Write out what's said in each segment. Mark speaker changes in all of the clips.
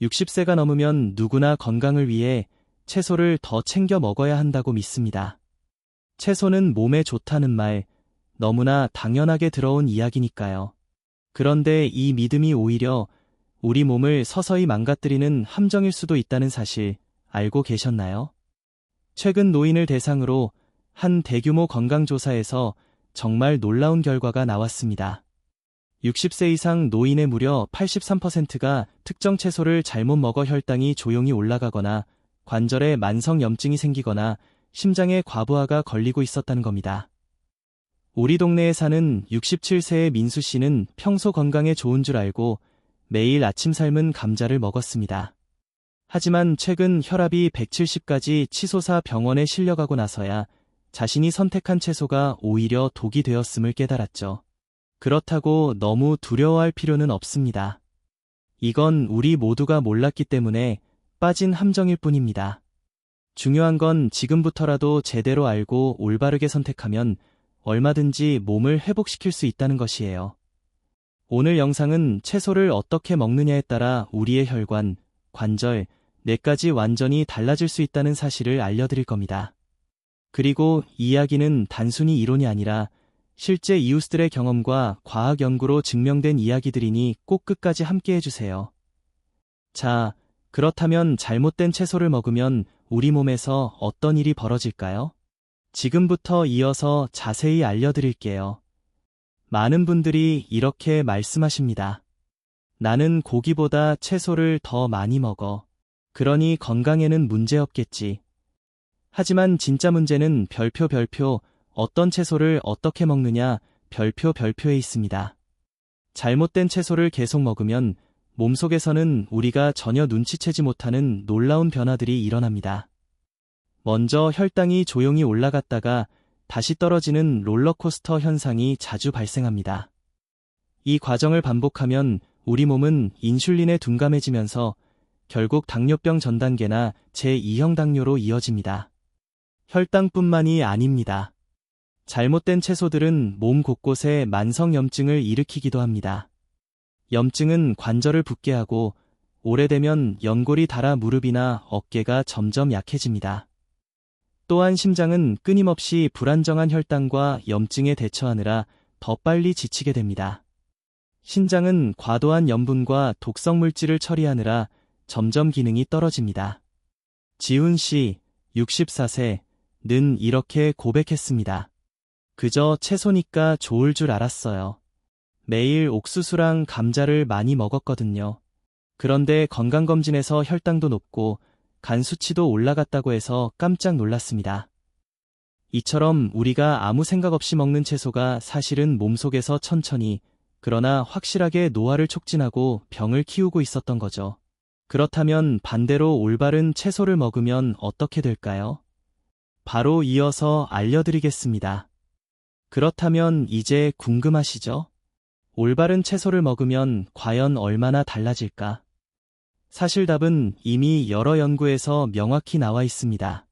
Speaker 1: 60세가 넘으면 누구나 건강을 위해 채소를 더 챙겨 먹어야 한다고 믿습니다. 채소는 몸에 좋다는 말, 너무나 당연하게 들어온 이야기니까요. 그런데 이 믿음이 오히려 우리 몸을 서서히 망가뜨리는 함정일 수도 있다는 사실 알고 계셨나요? 최근 노인을 대상으로 한 대규모 건강조사에서 정말 놀라운 결과가 나왔습니다. 60세 이상 노인의 무려 83%가 특정 채소를 잘못 먹어 혈당이 조용히 올라가거나 관절에 만성염증이 생기거나 심장에 과부하가 걸리고 있었다는 겁니다. 우리 동네에 사는 67세의 민수 씨는 평소 건강에 좋은 줄 알고 매일 아침 삶은 감자를 먹었습니다. 하지만 최근 혈압이 170까지 치솟아 병원에 실려가고 나서야 자신이 선택한 채소가 오히려 독이 되었음을 깨달았죠. 그렇다고 너무 두려워할 필요는 없습니다. 이건 우리 모두가 몰랐기 때문에 빠진 함정일 뿐입니다. 중요한 건 지금부터라도 제대로 알고 올바르게 선택하면 얼마든지 몸을 회복시킬 수 있다는 것이에요. 오늘 영상은 채소를 어떻게 먹느냐에 따라 우리의 혈관, 관절, 뇌까지 완전히 달라질 수 있다는 사실을 알려드릴 겁니다. 그리고 이 이야기는 단순히 이론이 아니라 실제 이웃들의 경험과 과학 연구로 증명된 이야기들이니 꼭 끝까지 함께 해주세요. 자, 그렇다면 잘못된 채소를 먹으면 우리 몸에서 어떤 일이 벌어질까요? 지금부터 이어서 자세히 알려드릴게요. 많은 분들이 이렇게 말씀하십니다. 나는 고기보다 채소를 더 많이 먹어. 그러니 건강에는 문제없겠지. 하지만 진짜 문제는 별표 어떤 채소를 어떻게 먹느냐 별표에 있습니다. 잘못된 채소를 계속 먹으면 몸속에서는 우리가 전혀 눈치채지 못하는 놀라운 변화들이 일어납니다. 먼저 혈당이 조용히 올라갔다가 다시 떨어지는 롤러코스터 현상이 자주 발생합니다. 이 과정을 반복하면 우리 몸은 인슐린에 둔감해지면서 결국 당뇨병 전 단계나 제2형 당뇨로 이어집니다. 혈당뿐만이 아닙니다. 잘못된 채소들은 몸 곳곳에 만성염증을 일으키기도 합니다. 염증은 관절을 붓게 하고 오래되면 연골이 닳아 무릎이나 어깨가 점점 약해집니다. 또한 심장은 끊임없이 불안정한 혈당과 염증에 대처하느라 더 빨리 지치게 됩니다. 신장은 과도한 염분과 독성 물질을 처리하느라 점점 기능이 떨어집니다. 지훈 씨, 64세는 이렇게 고백했습니다. 그저 채소니까 좋을 줄 알았어요. 매일 옥수수랑 감자를 많이 먹었거든요. 그런데 건강검진에서 혈당도 높고 간 수치도 올라갔다고 해서 깜짝 놀랐습니다. 이처럼 우리가 아무 생각 없이 먹는 채소가 사실은 몸속에서 천천히 그러나 확실하게 노화를 촉진하고 병을 키우고 있었던 거죠. 그렇다면 반대로 올바른 채소를 먹으면 어떻게 될까요? 바로 이어서 알려드리겠습니다. 그렇다면 이제 궁금하시죠? 올바른 채소를 먹으면 과연 얼마나 달라질까? 사실 답은 이미 여러 연구에서 명확히 나와 있습니다.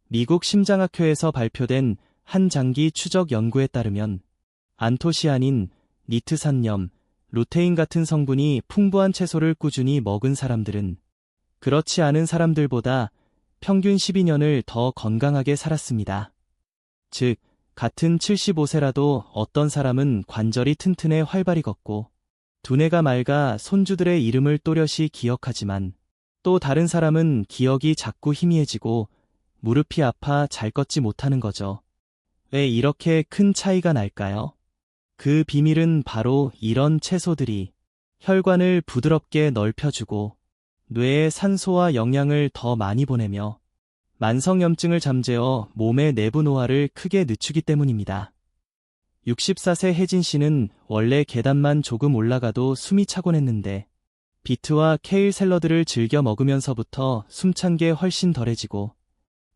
Speaker 1: 미국 심장학회에서 발표된 한 장기 추적 연구에 따르면 안토시아닌, 니트산염, 루테인 같은 성분이 풍부한 채소를 꾸준히 먹은 사람들은 그렇지 않은 사람들보다 평균 12년을 더 건강하게 살았습니다. 즉, 같은 75세라도 어떤 사람은 관절이 튼튼해 활발히 걷고 두뇌가 맑아 손주들의 이름을 또렷이 기억하지만 또 다른 사람은 기억이 자꾸 희미해지고 무릎이 아파 잘 걷지 못하는 거죠. 왜 이렇게 큰 차이가 날까요? 그 비밀은 바로 이런 채소들이 혈관을 부드럽게 넓혀주고 뇌에 산소와 영양을 더 많이 보내며 만성염증을 잠재워 몸의 내부 노화를 크게 늦추기 때문입니다. 64세 혜진 씨는 원래 계단만 조금 올라가도 숨이 차곤 했는데 비트와 케일 샐러드를 즐겨 먹으면서부터 숨찬 게 훨씬 덜해지고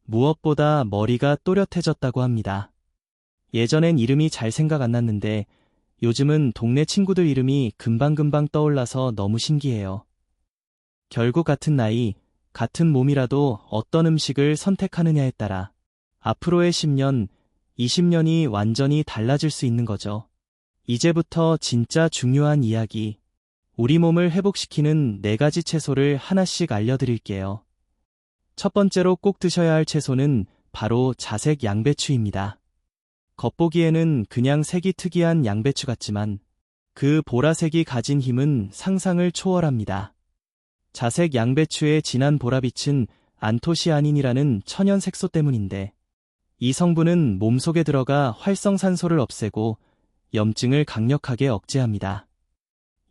Speaker 1: 무엇보다 머리가 또렷해졌다고 합니다. 예전엔 이름이 잘 생각 안 났는데 요즘은 동네 친구들 이름이 금방금방 떠올라서 너무 신기해요. 결국 같은 나이, 같은 몸이라도 어떤 음식을 선택하느냐에 따라 앞으로의 10년, 20년이 완전히 달라질 수 있는 거죠. 이제부터 진짜 중요한 이야기. 우리 몸을 회복시키는 4가지 채소를 하나씩 알려드릴게요. 첫 번째로 꼭 드셔야 할 채소는 바로 자색 양배추입니다. 겉보기에는 그냥 색이 특이한 양배추 같지만 그 보라색이 가진 힘은 상상을 초월합니다. 자색 양배추의 진한 보라빛은 안토시아닌이라는 천연 색소 때문인데 이 성분은 몸속에 들어가 활성산소를 없애고 염증을 강력하게 억제합니다.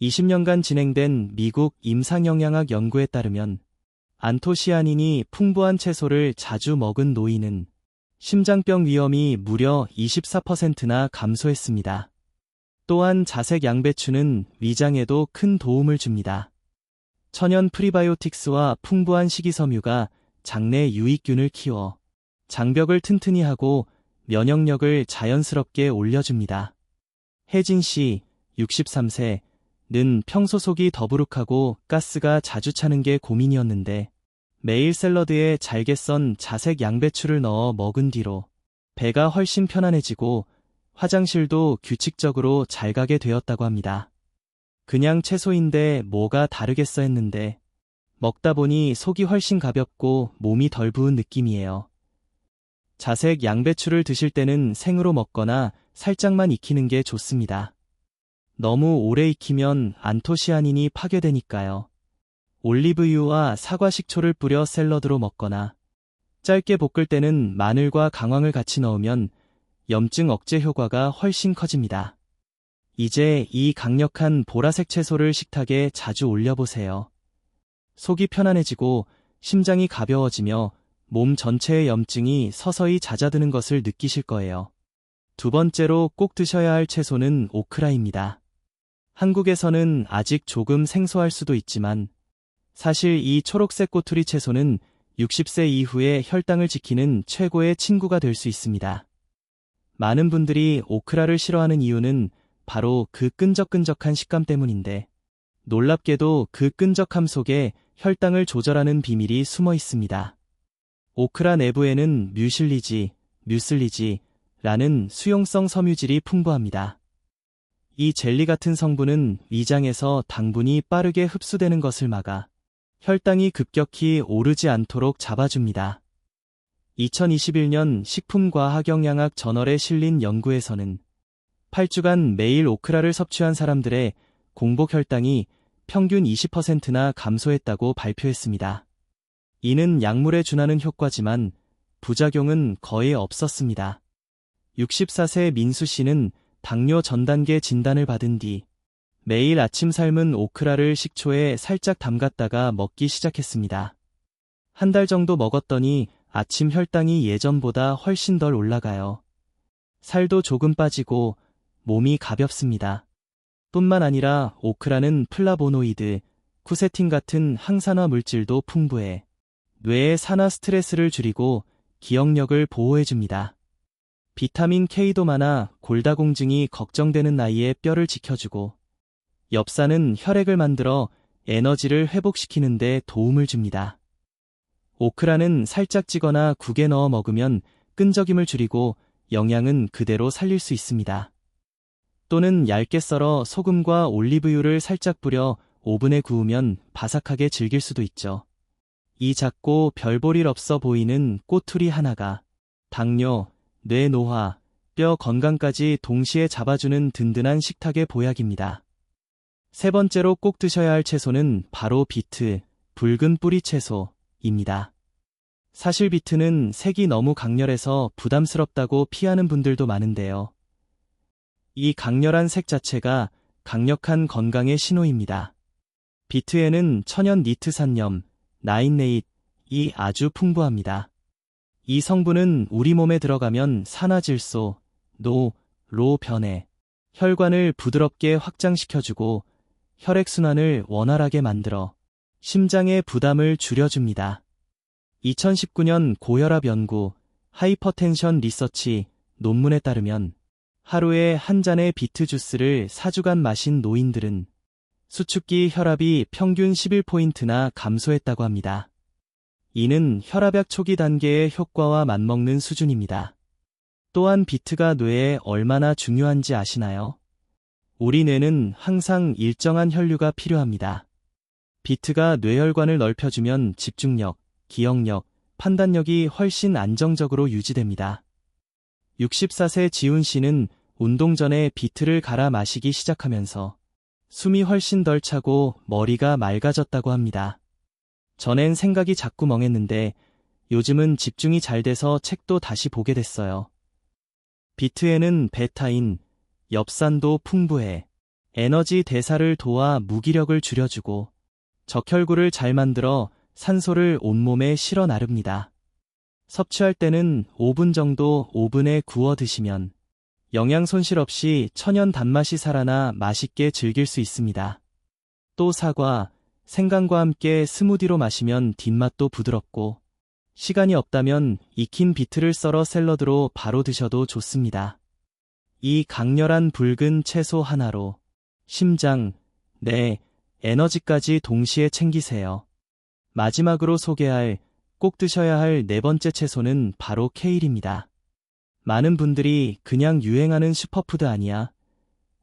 Speaker 1: 20년간 진행된 미국 임상영양학 연구에 따르면 안토시아닌이 풍부한 채소를 자주 먹은 노인은 심장병 위험이 무려 24%나 감소했습니다. 또한 자색 양배추는 위장에도 큰 도움을 줍니다. 천연 프리바이오틱스와 풍부한 식이섬유가 장내 유익균을 키워 장벽을 튼튼히 하고 면역력을 자연스럽게 올려줍니다. 혜진 씨, 63세, 는 평소 속이 더부룩하고 가스가 자주 차는 게 고민이었는데 매일 샐러드에 잘게 썬 자색 양배추를 넣어 먹은 뒤로 배가 훨씬 편안해지고 화장실도 규칙적으로 잘 가게 되었다고 합니다. 그냥 채소인데 뭐가 다르겠어 했는데 먹다 보니 속이 훨씬 가볍고 몸이 덜 부은 느낌이에요. 자색 양배추를 드실 때는 생으로 먹거나 살짝만 익히는 게 좋습니다. 너무 오래 익히면 안토시아닌이 파괴되니까요. 올리브유와 사과 식초를 뿌려 샐러드로 먹거나 짧게 볶을 때는 마늘과 강황을 같이 넣으면 염증 억제 효과가 훨씬 커집니다. 이제 이 강력한 보라색 채소를 식탁에 자주 올려보세요. 속이 편안해지고 심장이 가벼워지며 몸 전체의 염증이 서서히 잦아드는 것을 느끼실 거예요. 두 번째로 꼭 드셔야 할 채소는 오크라입니다. 한국에서는 아직 조금 생소할 수도 있지만 사실 이 초록색 꼬투리 채소는 60세 이후에 혈당을 지키는 최고의 친구가 될 수 있습니다. 많은 분들이 오크라를 싫어하는 이유는 바로 그 끈적끈적한 식감 때문인데 놀랍게도 그 끈적함 속에 혈당을 조절하는 비밀이 숨어 있습니다. 오크라 내부에는 뮤슬리지라는 수용성 섬유질이 풍부합니다. 이 젤리 같은 성분은 위장에서 당분이 빠르게 흡수되는 것을 막아 혈당이 급격히 오르지 않도록 잡아줍니다. 2021년 식품과학영양학 저널에 실린 연구에서는 8주간 매일 오크라를 섭취한 사람들의 공복 혈당이 평균 20%나 감소했다고 발표했습니다. 이는 약물에 준하는 효과지만 부작용은 거의 없었습니다. 64세 민수 씨는 당뇨 전단계 진단을 받은 뒤 매일 아침 삶은 오크라를 식초에 살짝 담갔다가 먹기 시작했습니다. 한 달 정도 먹었더니 아침 혈당이 예전보다 훨씬 덜 올라가요. 살도 조금 빠지고 몸이 가볍습니다. 뿐만 아니라 오크라는 플라보노이드, 쿠세틴 같은 항산화 물질도 풍부해 뇌의 산화 스트레스를 줄이고 기억력을 보호해줍니다. 비타민 K도 많아 골다공증이 걱정되는 나이에 뼈를 지켜주고 엽산은 혈액을 만들어 에너지를 회복시키는 데 도움을 줍니다. 오크라는 살짝 찌거나 국에 넣어 먹으면 끈적임을 줄이고 영양은 그대로 살릴 수 있습니다. 또는 얇게 썰어 소금과 올리브유를 살짝 뿌려 오븐에 구우면 바삭하게 즐길 수도 있죠. 이 작고 별 볼 일 없어 보이는 꼬투리 하나가 당뇨, 뇌 노화, 뼈 건강까지 동시에 잡아주는 든든한 식탁의 보약입니다. 세 번째로 꼭 드셔야 할 채소는 바로 비트, 붉은 뿌리 채소입니다. 사실 비트는 색이 너무 강렬해서 부담스럽다고 피하는 분들도 많은데요. 이 강렬한 색 자체가 강력한 건강의 신호입니다. 비트에는 천연 니트산염, 나인네잇이 아주 풍부합니다. 이 성분은 우리 몸에 들어가면 산화질소, 로 변해 혈관을 부드럽게 확장시켜주고 혈액순환을 원활하게 만들어 심장의 부담을 줄여줍니다. 2019년 고혈압 연구, 하이퍼텐션 리서치 논문에 따르면 하루에 한 잔의 비트 주스를 4주간 마신 노인들은 수축기 혈압이 평균 11포인트나 감소했다고 합니다. 이는 혈압약 초기 단계의 효과와 맞먹는 수준입니다. 또한 비트가 뇌에 얼마나 중요한지 아시나요? 우리 뇌는 항상 일정한 혈류가 필요합니다. 비트가 뇌혈관을 넓혀주면 집중력, 기억력, 판단력이 훨씬 안정적으로 유지됩니다. 64세 지훈 씨는 운동 전에 비트를 갈아 마시기 시작하면서 숨이 훨씬 덜 차고 머리가 맑아졌다고 합니다. 전엔 생각이 자꾸 멍했는데 요즘은 집중이 잘 돼서 책도 다시 보게 됐어요. 비트에는 베타인, 엽산도 풍부해 에너지 대사를 도와 무기력을 줄여주고 적혈구를 잘 만들어 산소를 온몸에 실어 나릅니다. 섭취할 때는 5분 정도 오븐에 구워 드시면 영양 손실 없이 천연 단맛이 살아나 맛있게 즐길 수 있습니다. 또 사과, 생강과 함께 스무디로 마시면 뒷맛도 부드럽고 시간이 없다면 익힌 비트를 썰어 샐러드로 바로 드셔도 좋습니다. 이 강렬한 붉은 채소 하나로 심장, 뇌, 에너지까지 동시에 챙기세요. 마지막으로 소개할 꼭 드셔야 할 네 번째 채소는 바로 케일입니다. 많은 분들이 그냥 유행하는 슈퍼푸드 아니야?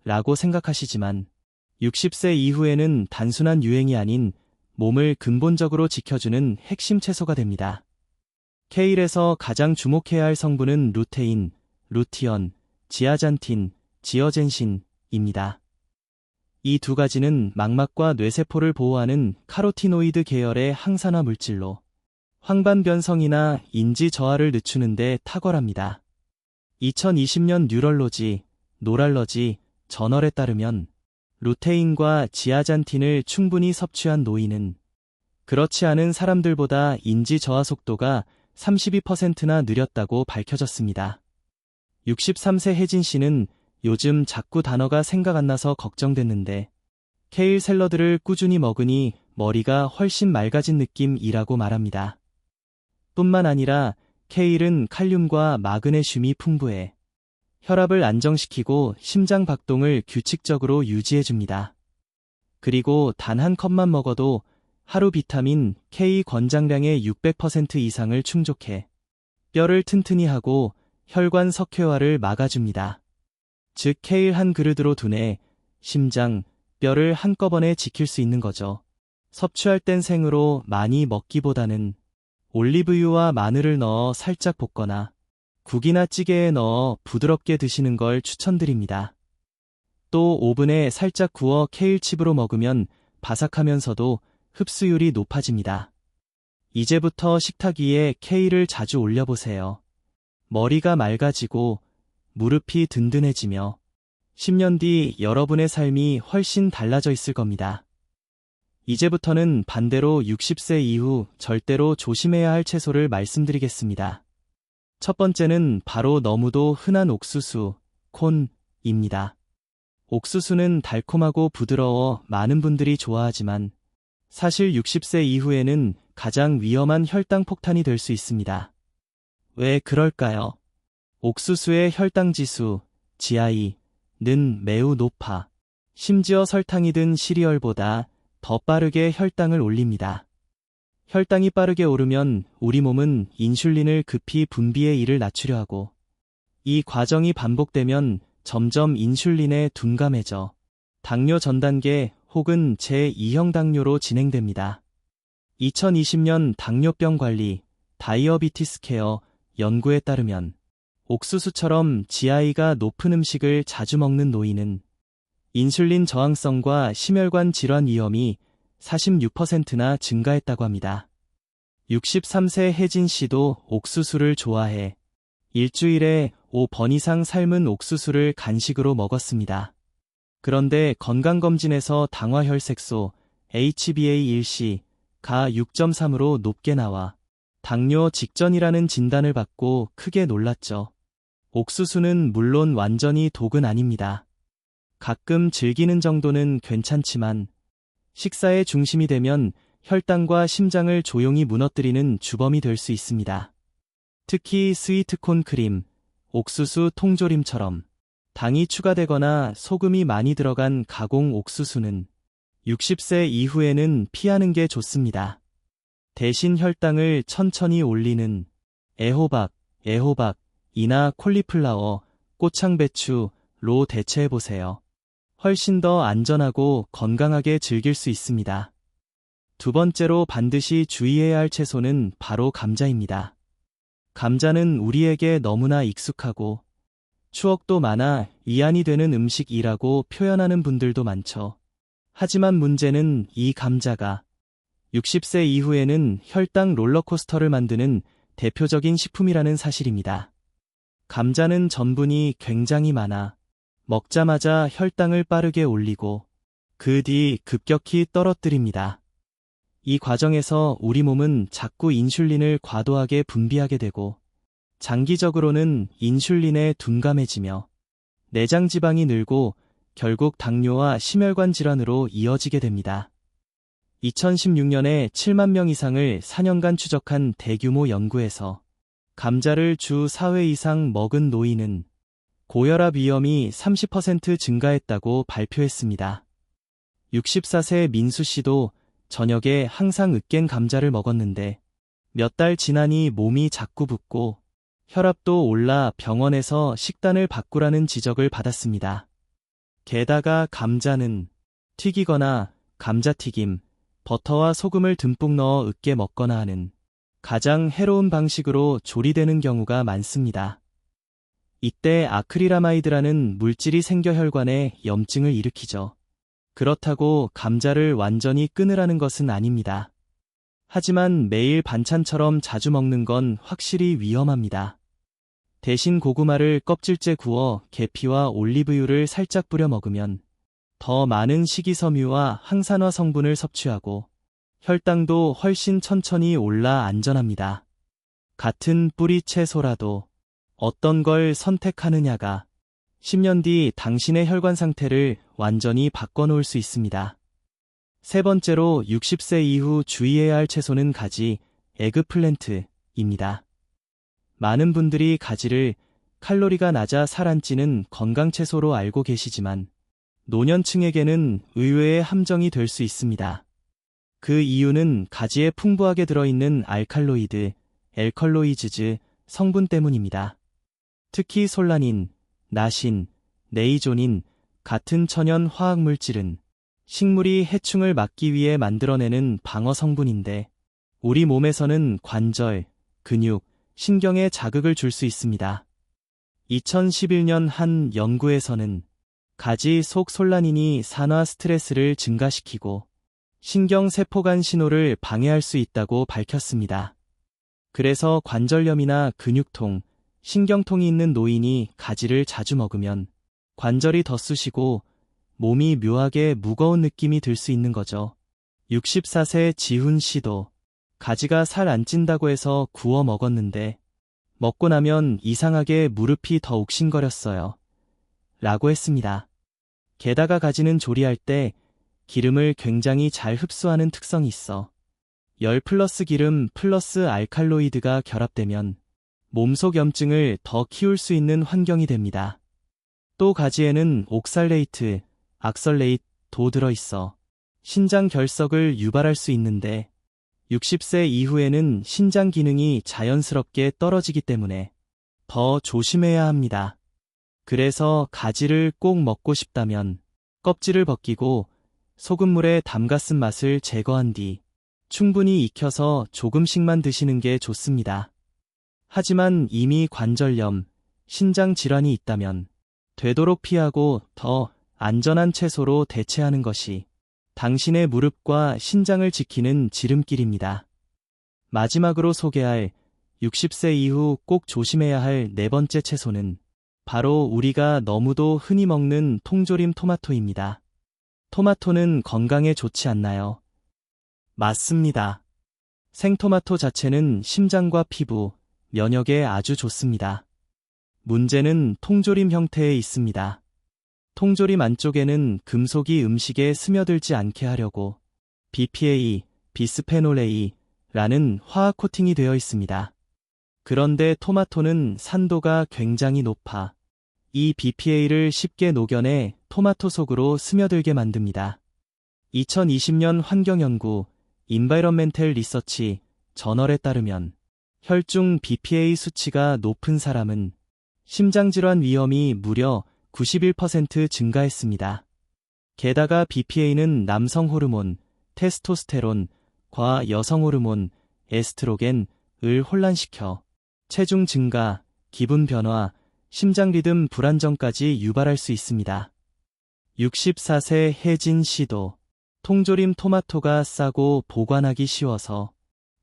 Speaker 1: 라고 생각하시지만 60세 이후에는 단순한 유행이 아닌 몸을 근본적으로 지켜주는 핵심 채소가 됩니다. 케일에서 가장 주목해야 할 성분은 루테인, 루티언, 지아잔틴, 지어젠신입니다. 이 두 가지는 망막과 뇌세포를 보호하는 카로티노이드 계열의 항산화 물질로 황반변성이나 인지 저하를 늦추는 데 탁월합니다. 2020년 뉴럴로지, 노랄러지 저널에 따르면 루테인과 지아잔틴을 충분히 섭취한 노인은 그렇지 않은 사람들보다 인지 저하 속도가 32%나 느렸다고 밝혀졌습니다. 63세 혜진 씨는 요즘 자꾸 단어가 생각 안 나서 걱정됐는데 케일 샐러드를 꾸준히 먹으니 머리가 훨씬 맑아진 느낌이라고 말합니다. 뿐만 아니라 케일은 칼륨과 마그네슘이 풍부해 혈압을 안정시키고 심장 박동을 규칙적으로 유지해줍니다. 그리고 단 한 컵만 먹어도 하루 비타민 K 권장량의 600% 이상을 충족해 뼈를 튼튼히 하고 혈관 석회화를 막아줍니다. 즉 케일 한 그릇으로 두뇌, 심장, 뼈를 한꺼번에 지킬 수 있는 거죠. 섭취할 땐 생으로 많이 먹기보다는 올리브유와 마늘을 넣어 살짝 볶거나 국이나 찌개에 넣어 부드럽게 드시는 걸 추천드립니다. 또 오븐에 살짝 구워 케일칩으로 먹으면 바삭하면서도 흡수율이 높아집니다. 이제부터 식탁 위에 케일을 자주 올려보세요. 머리가 맑아지고 무릎이 든든해지며 10년 뒤 여러분의 삶이 훨씬 달라져 있을 겁니다. 이제부터는 반대로 60세 이후 절대로 조심해야 할 채소를 말씀드리겠습니다. 첫 번째는 바로 너무도 흔한 옥수수, 콘입니다. 옥수수는 달콤하고 부드러워 많은 분들이 좋아하지만 사실 60세 이후에는 가장 위험한 혈당 폭탄이 될 수 있습니다. 왜 그럴까요? 옥수수의 혈당 지수, GI는 매우 높아 심지어 설탕이 든 시리얼보다 더 빠르게 혈당을 올립니다. 혈당이 빠르게 오르면 우리 몸은 인슐린을 급히 분비해 이를 낮추려 하고 이 과정이 반복되면 점점 인슐린에 둔감해져 당뇨 전 단계 혹은 제2형 당뇨로 진행됩니다. 2020년 당뇨병 관리 다이어비티스 케어 연구에 따르면 옥수수처럼 GI가 높은 음식을 자주 먹는 노인은 인슐린 저항성과 심혈관 질환 위험이 46%나 증가했다고 합니다. 63세 혜진 씨도 옥수수를 좋아해 일주일에 5번 이상 삶은 옥수수를 간식으로 먹었습니다. 그런데 건강검진에서 당화혈색소 HbA1c가 6.3으로 높게 나와 당뇨 직전이라는 진단을 받고 크게 놀랐죠. 옥수수는 물론 완전히 독은 아닙니다. 가끔 즐기는 정도는 괜찮지만 식사의 중심이 되면 혈당과 심장을 조용히 무너뜨리는 주범이 될 수 있습니다. 특히 스위트콘 크림, 옥수수 통조림처럼 당이 추가되거나 소금이 많이 들어간 가공 옥수수는 60세 이후에는 피하는 게 좋습니다. 대신 혈당을 천천히 올리는 애호박이나 콜리플라워, 꼬창배추로 대체해보세요. 훨씬 더 안전하고 건강하게 즐길 수 있습니다. 두 번째로 반드시 주의해야 할 채소는 바로 감자입니다. 감자는 우리에게 너무나 익숙하고 추억도 많아 위안이 되는 음식이라고 표현하는 분들도 많죠. 하지만 문제는 이 감자가 60세 이후에는 혈당 롤러코스터를 만드는 대표적인 식품이라는 사실입니다. 감자는 전분이 굉장히 많아 먹자마자 혈당을 빠르게 올리고 그 뒤 급격히 떨어뜨립니다. 이 과정에서 우리 몸은 자꾸 인슐린을 과도하게 분비하게 되고 장기적으로는 인슐린에 둔감해지며 내장 지방이 늘고 결국 당뇨와 심혈관 질환으로 이어지게 됩니다. 2016년에 7만 명 이상을 4년간 추적한 대규모 연구에서 감자를 주 4회 이상 먹은 노인은 고혈압 위험이 30% 증가했다고 발표했습니다. 64세 민수 씨도 저녁에 항상 으깬 감자를 먹었는데 몇 달 지나니 몸이 자꾸 붓고 혈압도 올라 병원에서 식단을 바꾸라는 지적을 받았습니다. 게다가 감자는 튀기거나 감자튀김, 버터와 소금을 듬뿍 넣어 으깨 먹거나 하는 가장 해로운 방식으로 조리되는 경우가 많습니다. 이때 아크릴아마이드라는 물질이 생겨 혈관에 염증을 일으키죠. 그렇다고 감자를 완전히 끊으라는 것은 아닙니다. 하지만 매일 반찬처럼 자주 먹는 건 확실히 위험합니다. 대신 고구마를 껍질째 구워 계피와 올리브유를 살짝 뿌려 먹으면 더 많은 식이섬유와 항산화 성분을 섭취하고 혈당도 훨씬 천천히 올라 안전합니다. 같은 뿌리 채소라도 어떤 걸 선택하느냐가 10년 뒤 당신의 혈관 상태를 완전히 바꿔놓을 수 있습니다. 세 번째로 60세 이후 주의해야 할 채소는 가지, 에그플랜트입니다. 많은 분들이 가지를 칼로리가 낮아 살 안 찌는 건강 채소로 알고 계시지만 노년층에게는 의외의 함정이 될 수 있습니다. 그 이유는 가지에 풍부하게 들어있는 알칼로이드, 엘컬로이즈즈 성분 때문입니다. 특히 솔라닌, 나신, 네이조닌 같은 천연 화학물질은 식물이 해충을 막기 위해 만들어내는 방어 성분인데 우리 몸에서는 관절, 근육, 신경에 자극을 줄 수 있습니다. 2011년 한 연구에서는 가지 속 솔라닌이 산화 스트레스를 증가시키고 신경세포간 신호를 방해할 수 있다고 밝혔습니다. 그래서 관절염이나 근육통, 신경통이 있는 노인이 가지를 자주 먹으면 관절이 더 쑤시고 몸이 묘하게 무거운 느낌이 들 수 있는 거죠. 64세 지훈 씨도 가지가 살 안 찐다고 해서 구워 먹었는데 먹고 나면 이상하게 무릎이 더 욱신거렸어요. 라고 했습니다. 게다가 가지는 조리할 때 기름을 굉장히 잘 흡수하는 특성이 있어 열 플러스 기름 플러스 알칼로이드가 결합되면 몸속 염증을 더 키울 수 있는 환경이 됩니다. 또 가지에는 옥살레이트, 악설레이트도 들어있어 신장 결석을 유발할 수 있는데 60세 이후에는 신장 기능이 자연스럽게 떨어지기 때문에 더 조심해야 합니다. 그래서 가지를 꼭 먹고 싶다면 껍질을 벗기고 소금물에 담가 쓴 맛을 제거한 뒤 충분히 익혀서 조금씩만 드시는 게 좋습니다. 하지만 이미 관절염, 신장 질환이 있다면 되도록 피하고 더 안전한 채소로 대체하는 것이 당신의 무릎과 신장을 지키는 지름길입니다. 마지막으로 소개할 60세 이후 꼭 조심해야 할 네 번째 채소는 바로 우리가 너무도 흔히 먹는 통조림 토마토입니다. 토마토는 건강에 좋지 않나요? 맞습니다. 생토마토 자체는 심장과 피부, 면역에 아주 좋습니다. 문제는 통조림 형태에 있습니다. 통조림 안쪽에는 금속이 음식에 스며들지 않게 하려고 BPA, 비스페놀 A라는 화학 코팅이 되어 있습니다. 그런데 토마토는 산도가 굉장히 높아 이 BPA를 쉽게 녹여내 토마토 속으로 스며들게 만듭니다. 2020년 환경연구 Environmental Research 저널에 따르면 혈중 BPA 수치가 높은 사람은 심장질환 위험이 무려 91% 증가했습니다. 게다가 BPA는 남성 호르몬, 테스토스테론, 과 여성 호르몬, 에스트로겐을 혼란시켜 체중 증가, 기분 변화, 심장 리듬 불안정까지 유발할 수 있습니다. 64세 혜진 씨도 통조림 토마토가 싸고 보관하기 쉬워서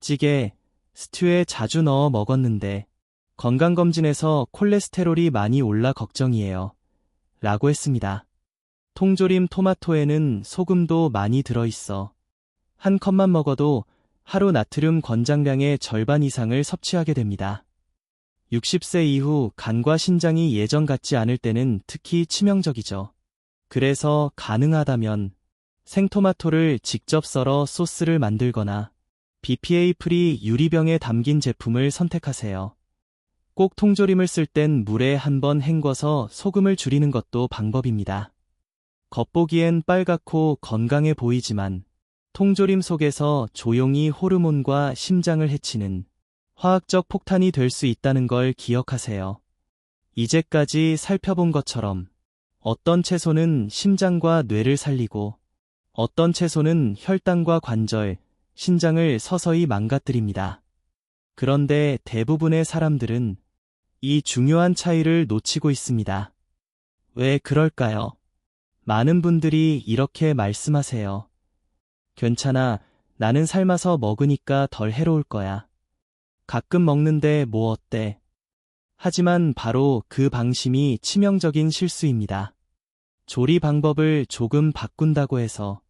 Speaker 1: 찌개, 스튜에 자주 넣어 먹었는데 건강검진에서 콜레스테롤이 많이 올라 걱정이에요. 라고 했습니다. 통조림 토마토에는 소금도 많이 들어있어 한 컵만 먹어도 하루 나트륨 권장량의 절반 이상을 섭취하게 됩니다. 60세 이후 간과 신장이 예전 같지 않을 때는 특히 치명적이죠. 그래서 가능하다면 생토마토를 직접 썰어 소스를 만들거나 BPA 프리 유리병에 담긴 제품을 선택하세요. 꼭 통조림을 쓸 땐 물에 한번 헹궈서 소금을 줄이는 것도 방법입니다. 겉보기엔 빨갛고 건강해 보이지만 통조림 속에서 조용히 호르몬과 심장을 해치는 화학적 폭탄이 될 수 있다는 걸 기억하세요. 이제까지 살펴본 것처럼 어떤 채소는 심장과 뇌를 살리고 어떤 채소는 혈당과 관절, 신장을 서서히 망가뜨립니다. 그런데 대부분의 사람들은 이 중요한 차이를 놓치고 있습니다. 왜 그럴까요? 많은 분들이 이렇게 말씀하세요. 괜찮아, 나는 삶아서 먹으니까 덜 해로울 거야. 가끔 먹는데 뭐 어때? 하지만 바로 그 방심이 치명적인 실수입니다. 조리 방법을 조금 바꾼다고 해서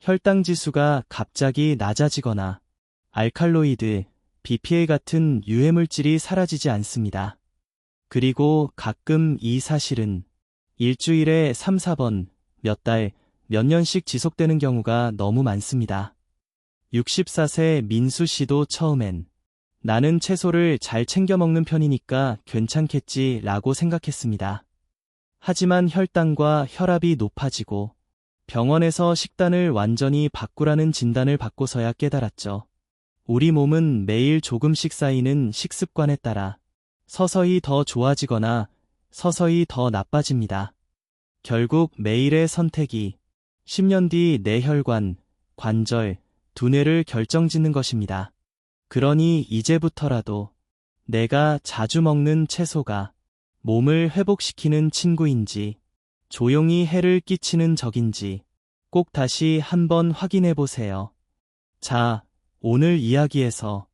Speaker 1: 혈당 지수가 갑자기 낮아지거나 알칼로이드, BPA 같은 유해물질이 사라지지 않습니다. 그리고 가끔 이 사실은 일주일에 3, 4번, 몇 달, 몇 년씩 지속되는 경우가 너무 많습니다. 64세 민수 씨도 처음엔 나는 채소를 잘 챙겨 먹는 편이니까 괜찮겠지 라고 생각했습니다. 하지만 혈당과 혈압이 높아지고 병원에서 식단을 완전히 바꾸라는 진단을 받고서야 깨달았죠. 우리 몸은 매일 조금씩 쌓이는 식습관에 따라 서서히 더 좋아지거나 서서히 더 나빠집니다. 결국 매일의 선택이 10년 뒤 내 혈관, 관절, 두뇌를 결정짓는 것입니다. 그러니 이제부터라도 내가 자주 먹는 채소가 몸을 회복시키는 친구인지 조용히 해를 끼치는 적인지 꼭 다시 한번 확인해 보세요. 자, 오늘 이야기에서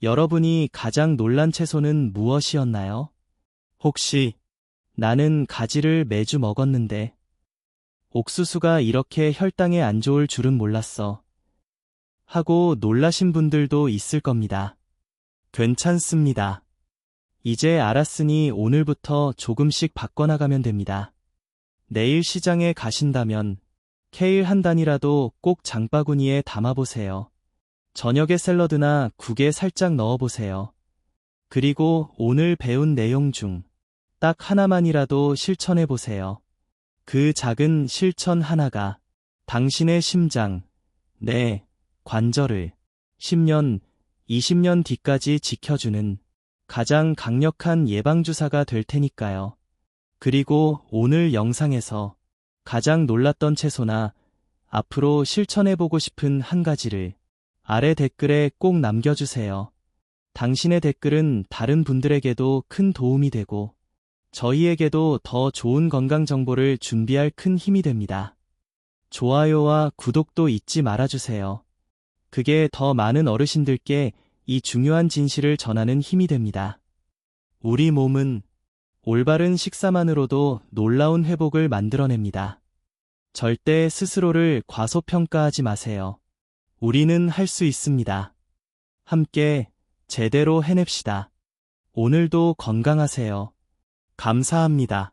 Speaker 1: 여러분이 가장 놀란 채소는 무엇이었나요? 혹시 나는 가지를 매주 먹었는데 옥수수가 이렇게 혈당에 안 좋을 줄은 몰랐어. 하고 놀라신 분들도 있을 겁니다. 괜찮습니다. 이제 알았으니 오늘부터 조금씩 바꿔나가면 됩니다. 내일 시장에 가신다면 케일 한 단이라도 꼭 장바구니에 담아보세요. 저녁에 샐러드나 국에 살짝 넣어보세요. 그리고 오늘 배운 내용 중 딱 하나만이라도 실천해보세요. 그 작은 실천 하나가 당신의 심장, 뇌, 관절을 10년, 20년 뒤까지 지켜주는 가장 강력한 예방주사가 될 테니까요. 그리고 오늘 영상에서 가장 놀랐던 채소나 앞으로 실천해보고 싶은 한 가지를 아래 댓글에 꼭 남겨주세요. 당신의 댓글은 다른 분들에게도 큰 도움이 되고 저희에게도 더 좋은 건강 정보를 준비할 큰 힘이 됩니다. 좋아요와 구독도 잊지 말아주세요. 그게 더 많은 어르신들께 이 중요한 진실을 전하는 힘이 됩니다. 우리 몸은 올바른 식사만으로도 놀라운 회복을 만들어냅니다. 절대 스스로를 과소평가하지 마세요. 우리는 할 수 있습니다. 함께 제대로 해냅시다. 오늘도 건강하세요. 감사합니다.